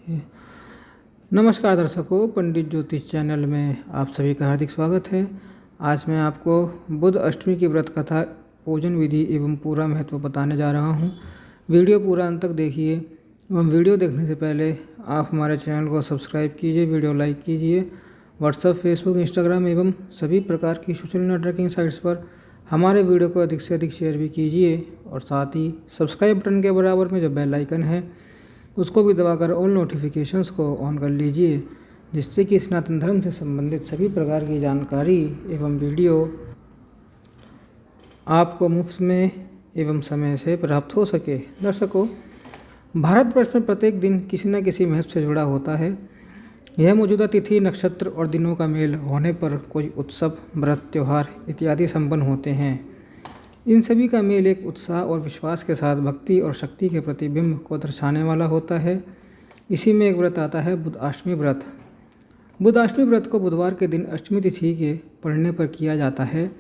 नमस्कार दर्शकों, पंडित ज्योतिष चैनल में आप सभी का हार्दिक स्वागत है। आज मैं आपको बुध अष्टमी की व्रत कथा, पूजन विधि एवं पूरा महत्व बताने जा रहा हूं। वीडियो पूरा अंत तक देखिए एवं वीडियो देखने से पहले आप हमारे चैनल को सब्सक्राइब कीजिए, वीडियो लाइक कीजिए। व्हाट्सएप, फेसबुक, इंस्टाग्राम एवं सभी प्रकार की सोशल नेटवर्किंग साइट्स पर हमारे वीडियो को अधिक से अधिक शेयर भी कीजिए और साथ ही सब्सक्राइब बटन के बराबर में जो बेल आइकन है उसको भी दबाकर ऑल नोटिफिकेशंस को ऑन कर लीजिए, जिससे कि सनातन धर्म से संबंधित सभी प्रकार की जानकारी एवं वीडियो आपको मुफ्त में एवं समय से प्राप्त हो सके। दर्शकों, भारतवर्ष में प्रत्येक दिन किसी न किसी महत्व से जुड़ा होता है। यह मौजूदा तिथि, नक्षत्र और दिनों का मेल होने पर कोई उत्सव, व्रत, त्यौहार इत्यादि संपन्न होते हैं। इन सभी का मेल एक उत्साह और विश्वास के साथ भक्ति और शक्ति के प्रतिबिंब को दर्शाने वाला होता है। इसी में एक व्रत आता है बुधाष्टमी व्रत। बुधाष्टमी व्रत को बुधवार के दिन अष्टमी तिथि के पड़ने पर किया जाता है।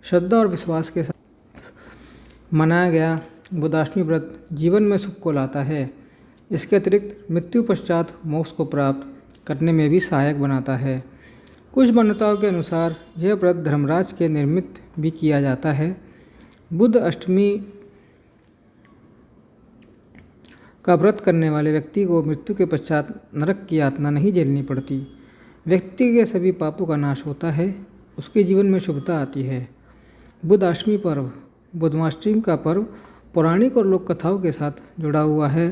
श्रद्धा और विश्वास के साथ मनाया गया बुधाष्टमी व्रत जीवन में सुख को लाता है। इसके अतिरिक्त मृत्यु पश्चात मोक्ष को प्राप्त करने में भी सहायक बनाता है। कुछ मान्यताओं के अनुसार यह व्रत धर्मराज के निर्मित भी किया जाता है। बुध अष्टमी का व्रत करने वाले व्यक्ति को मृत्यु के पश्चात नरक की यातना नहीं झेलनी पड़ती। व्यक्ति के सभी पापों का नाश होता है, उसके जीवन में शुभता आती है। बुधाष्टमी पर्व, बुधमाष्टमी का पर्व पौराणिक और लोक कथाओं के साथ जुड़ा हुआ है।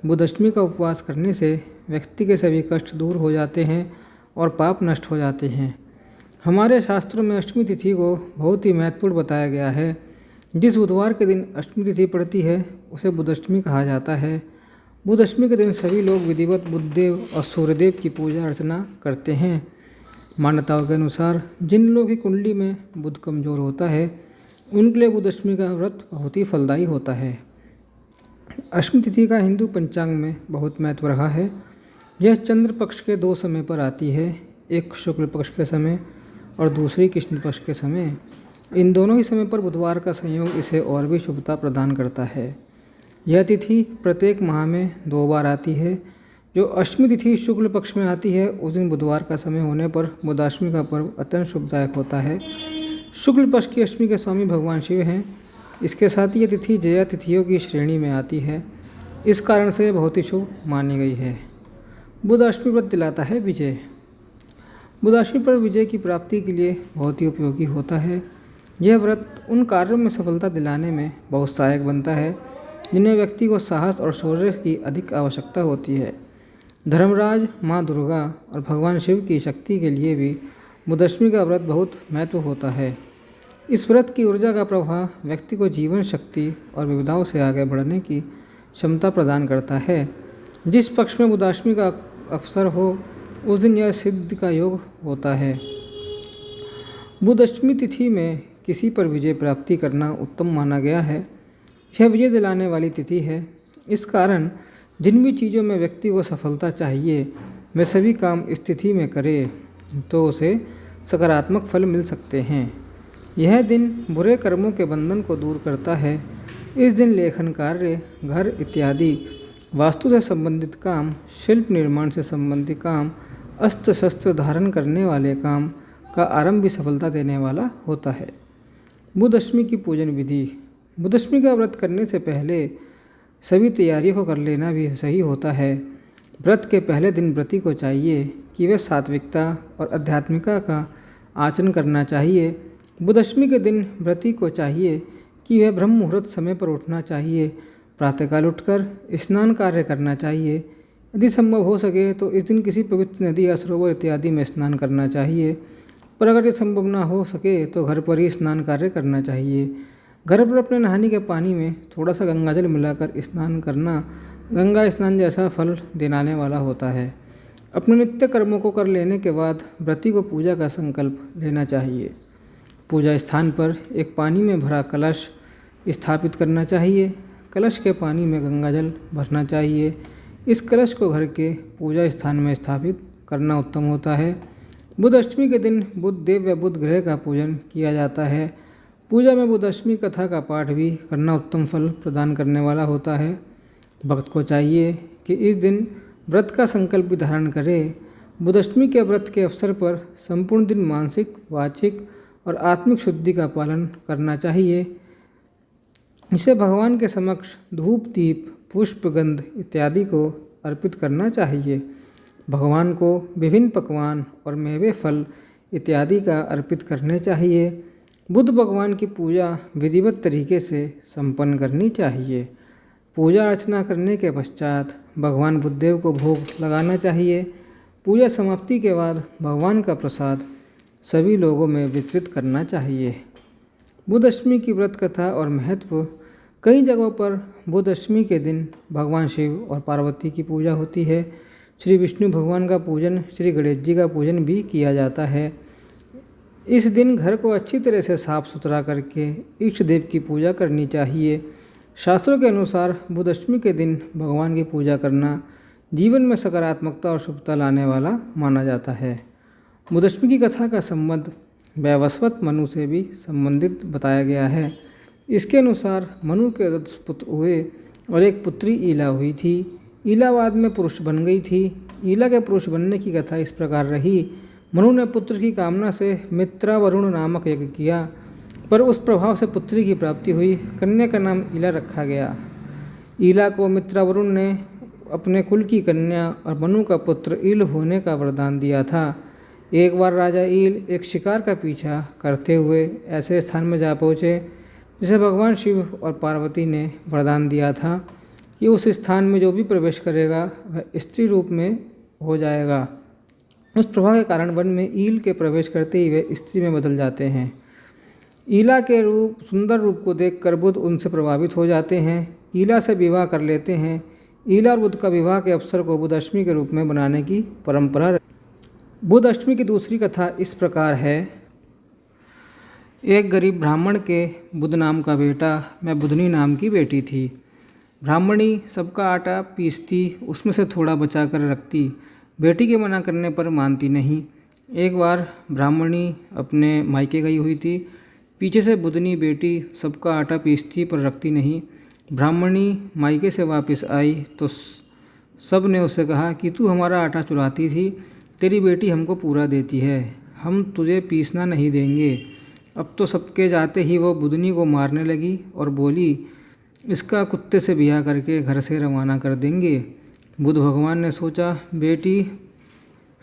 बुधाष्टमी का उपवास करने से व्यक्ति के सभी कष्ट दूर हो जाते हैं और पाप नष्ट हो जाते हैं। हमारे शास्त्रों में अष्टमी तिथि को बहुत ही महत्वपूर्ण बताया गया है। जिस बुधवार के दिन अष्टमी तिथि पड़ती है उसे बुधाष्टमी कहा जाता है। बुधाष्टमी के दिन सभी लोग विधिवत बुधदेव और सूर्यदेव की पूजा अर्चना करते हैं। मान्यताओं के अनुसार जिन लोगों की कुंडली में बुध कमजोर होता है उनके लिए बुधाष्टमी का व्रत बहुत ही फलदायी होता है। अष्टमी तिथि का हिंदू पंचांग में बहुत महत्व रहा है। यह चंद्र पक्ष के दो समय पर आती है, एक शुक्ल पक्ष के समय और दूसरी कृष्ण पक्ष के समय। इन दोनों ही समय पर बुधवार का संयोग इसे और भी शुभता प्रदान करता है। यह तिथि प्रत्येक माह में 2 बार आती है। जो अष्टमी तिथि शुक्ल पक्ष में आती है उस दिन बुधवार का समय होने पर बुधाष्टमी का पर्व अत्यंत शुभदायक होता है। शुक्ल पक्ष की अष्टमी के स्वामी भगवान शिव हैं। इसके साथ ही यह तिथि जया तिथियों की श्रेणी में आती है। इस कारण से बहुत ही शुभ मानी गई है। बुधाष्टमी व्रत दिलाता है विजय। बुधाष्टमी पर विजय की प्राप्ति के लिए बहुत ही उपयोगी होता है। यह व्रत उन कार्यों में सफलता दिलाने में बहुत सहायक बनता है जिनमें व्यक्ति को साहस और शौर्य की अधिक आवश्यकता होती है। धर्मराज, माँ दुर्गा और भगवान शिव की शक्ति के लिए भी बुधाष्टमी का व्रत बहुत महत्व होता है। इस व्रत की ऊर्जा का प्रभाव व्यक्ति को जीवन शक्ति और विविधाओं से आगे बढ़ने की क्षमता प्रदान करता है। जिस पक्ष में बुधाष्टमी का अवसर हो उस दिन यह सिद्धि का योग होता है। बुधाष्टमी तिथि में किसी पर विजय प्राप्ति करना उत्तम माना गया है। यह विजय दिलाने वाली तिथि है। इस कारण जिन भी चीज़ों में व्यक्ति को सफलता चाहिए वे सभी काम इस तिथि में करे तो उसे सकारात्मक फल मिल सकते हैं। यह दिन बुरे कर्मों के बंधन को दूर करता है। इस दिन लेखन कार्य, घर इत्यादि वास्तु से संबंधित काम, शिल्प निर्माण से संबंधित काम, अस्त्र शस्त्र धारण करने वाले काम का आरंभ भी सफलता देने वाला होता है। बुधाष्टमी की पूजन विधि। बुधाष्टमी का व्रत करने से पहले सभी तैयारियों को कर लेना भी सही होता है। व्रत के पहले दिन व्रती को चाहिए कि वह सात्विकता और आध्यात्मिकता का आचरण करना चाहिए। बुधाष्टमी के दिन व्रती को चाहिए कि वह ब्रह्म मुहूर्त समय पर उठना चाहिए। प्रातःकाल उठकर स्नान कार्य करना चाहिए। यदि संभव हो सके तो इस दिन किसी पवित्र नदी या सरोवर इत्यादि में स्नान करना चाहिए, पर अगर ये संभव ना हो सके तो घर पर ही स्नान कार्य करना चाहिए। घर पर अपने नहाने के पानी में थोड़ा सा गंगाजल मिलाकर स्नान करना गंगा स्नान जैसा फल दिलाने वाला होता है। अपने नित्य कर्मों को कर लेने के बाद व्रती को पूजा का संकल्प लेना चाहिए। पूजा स्थान पर एक पानी में भरा कलश स्थापित करना चाहिए। कलश के पानी में गंगाजल भरना चाहिए। इस कलश को घर के पूजा स्थान में स्थापित करना उत्तम होता है। बुध अष्टमी के दिन बुध देव व बुध ग्रह का पूजन किया जाता है। पूजा में बुध अष्टमी कथा का पाठ भी करना उत्तम फल प्रदान करने वाला होता है। भक्त को चाहिए कि इस दिन व्रत का संकल्प भी धारण करें। बुधष्टमी के व्रत के अवसर पर संपूर्ण दिन मानसिक, वाचिक और आत्मिक शुद्धि का पालन करना चाहिए। इसे भगवान के समक्ष धूप, दीप, पुष्प, गंध इत्यादि को अर्पित करना चाहिए। भगवान को विभिन्न पकवान और मेवे, फल इत्यादि का अर्पित करने चाहिए। बुध भगवान की पूजा विधिवत तरीके से संपन्न करनी चाहिए। पूजा अर्चना करने के पश्चात भगवान बुधदेव को भोग लगाना चाहिए। पूजा समाप्ति के बाद भगवान का प्रसाद सभी लोगों में वितरित करना चाहिए। बुधअष्टमी की व्रत कथा और महत्व। कई जगहों पर बुधअष्टमी के दिन भगवान शिव और पार्वती की पूजा होती है। श्री विष्णु भगवान का पूजन, श्री गणेश जी का पूजन भी किया जाता है। इस दिन घर को अच्छी तरह से साफ सुथरा करके इष्ट देव की पूजा करनी चाहिए। शास्त्रों के अनुसार बुधअष्टमी के दिन भगवान की पूजा करना जीवन में सकारात्मकता और शुभता लाने वाला माना जाता है। बुधअष्टमी की कथा का संबंध वैवस्वत मनु से भी संबंधित बताया गया है। इसके अनुसार मनु के 10 पुत्र हुए और एक पुत्री ईला हुई थी। ईला बाद में पुरुष बन गई थी। ईला के पुरुष बनने की कथा इस प्रकार रही। मनु ने पुत्र की कामना से मित्रावरुण नामक यज्ञ किया, पर उस प्रभाव से पुत्री की प्राप्ति हुई। कन्या का नाम ईला रखा गया। ईला को मित्रावरुण ने अपने कुल की कन्या और मनु का पुत्र ईल होने का वरदान दिया था। एक बार राजा ईल एक शिकार का पीछा करते हुए ऐसे स्थान में जा पहुँचे जिसे भगवान शिव और पार्वती ने वरदान दिया था कि उस स्थान में जो भी प्रवेश करेगा वह स्त्री रूप में हो जाएगा। उस प्रभाव के कारण वन में ईल के प्रवेश करते ही वे स्त्री में बदल जाते हैं। ईला के सुंदर रूप को देखकर बुध उनसे प्रभावित हो जाते हैं। ईला से विवाह कर लेते हैं। ईला और बुध का विवाह के अवसर को बुधअष्टमी के रूप में बनाने की परंपरा। बुधअष्टमी की दूसरी कथा इस प्रकार है। एक गरीब ब्राह्मण के बुध नाम का बेटा में बुधनी नाम की बेटी थी। ब्राह्मणी सबका आटा पीसती, उसमें से थोड़ा बचा कर रखती। बेटी के मना करने पर मानती नहीं। एक बार ब्राह्मणी अपने मायके गई हुई थी। पीछे से बुधनी बेटी सबका आटा पीसती पर रखती नहीं। ब्राह्मणी मायके से वापस आई तो सब ने उसे कहा कि तू हमारा आटा चुराती थी, तेरी बेटी हमको पूरा देती है, हम तुझे पीसना नहीं देंगे। अब तो सबके जाते ही वो बुधनी को मारने लगी और बोली, इसका कुत्ते से ब्याह करके घर से रवाना कर देंगे। बुध भगवान ने सोचा, बेटी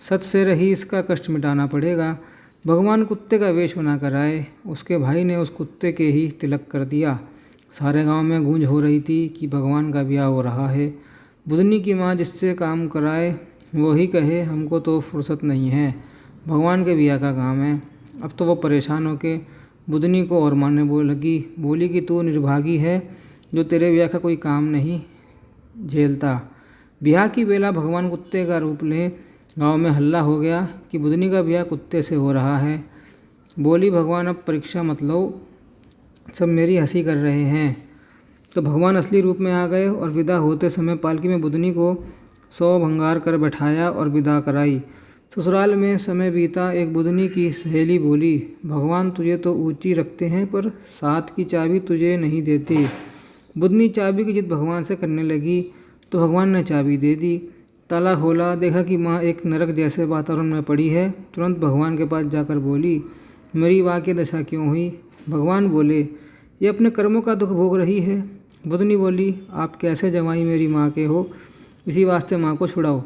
सच से रही, इसका कष्ट मिटाना पड़ेगा। भगवान कुत्ते का वेश बनाकर आए। उसके भाई ने उस कुत्ते के ही तिलक कर दिया। सारे गांव में गूंज हो रही थी कि भगवान का ब्याह हो रहा है। बुधनी की माँ जिससे काम कराए वो ही कहे, हमको तो फुर्सत नहीं है, भगवान के ब्याह का काम है। अब तो वो परेशान होके बुधनी को और मारने बोली कि तू निर्भागी है जो तेरे ब्याह का कोई काम नहीं झेलता। ब्याह की बेला भगवान कुत्ते का रूप ले गांव में हल्ला हो गया कि बुधनी का ब्याह कुत्ते से हो रहा है। बोली, भगवान अब परीक्षा मत लो, सब मेरी हंसी कर रहे हैं। तो भगवान असली रूप में आ गए और विदा होते समय पालकी में बुधनी को 100 भंगार कर बैठाया और विदा कराई। ससुराल में समय बीता। एक बुधनी की सहेली बोली, भगवान तुझे तो ऊंची रखते हैं पर साथ की चाबी तुझे नहीं देते। बुधनी चाबी की जिद भगवान से करने लगी तो भगवान ने चाबी दे दी। ताला खोला, देखा कि माँ एक नरक जैसे वातावरण में पड़ी है। तुरंत भगवान के पास जाकर बोली, मेरी माँ की दशा क्यों हुई? भगवान बोले, ये अपने कर्मों का दुख भोग रही है। बुधनी बोली, आप कैसे जमाई मेरी माँ के हो, इसी वास्ते माँ को छुड़ाओ।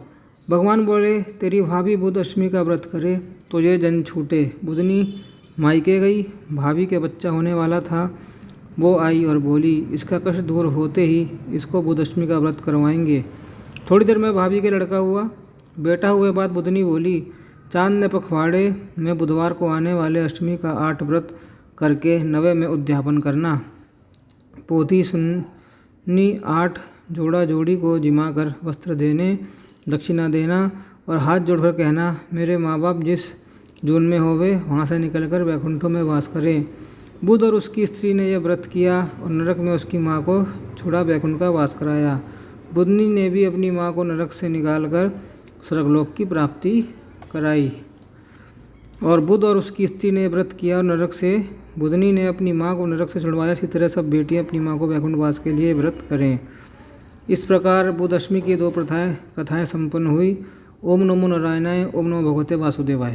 भगवान बोले, तेरी भाभी बुधअष्टमी का व्रत करे तो ये जन छूटे। बुधनी मायके गई। भाभी के बच्चा होने वाला था। वो आई और बोली, इसका कष्ट दूर होते ही इसको बुधअष्टमी का व्रत करवाएंगे। थोड़ी देर में भाभी के लड़का हुआ। बेटा हुए बाद बुधनी बोली, चांद ने पखवाड़े में बुधवार को आने वाले अष्टमी का 8 व्रत करके 9वें में उद्यापन करना। पोथी सुन्नी 8 जोड़ा जोड़ी को जिमा कर वस्त्र देने, दक्षिणा देना और हाथ जोड़कर कहना, मेरे माँ बाप जिस जून में होवे वहाँ से निकलकर वैकुंठों में वास करें। बुध और उसकी स्त्री ने यह व्रत किया और नरक में उसकी माँ को छुड़ा वैकुंठ का वास कराया। बुधनी ने भी अपनी माँ को नरक से निकालकर स्वर्गलोक की प्राप्ति कराई। और बुध और उसकी स्त्री ने व्रत किया और नरक से बुधनी ने अपनी माँ को नरक से छुड़वाया। इसी तरह सब बेटियाँ अपनी माँ को वैकुंठ वास के लिए व्रत करें। इस प्रकार भूदशमी की 2 कथाएं संपन्न हुई। ओम नमो नारायणाय, ओम नमो भगवते वासुदेवाय।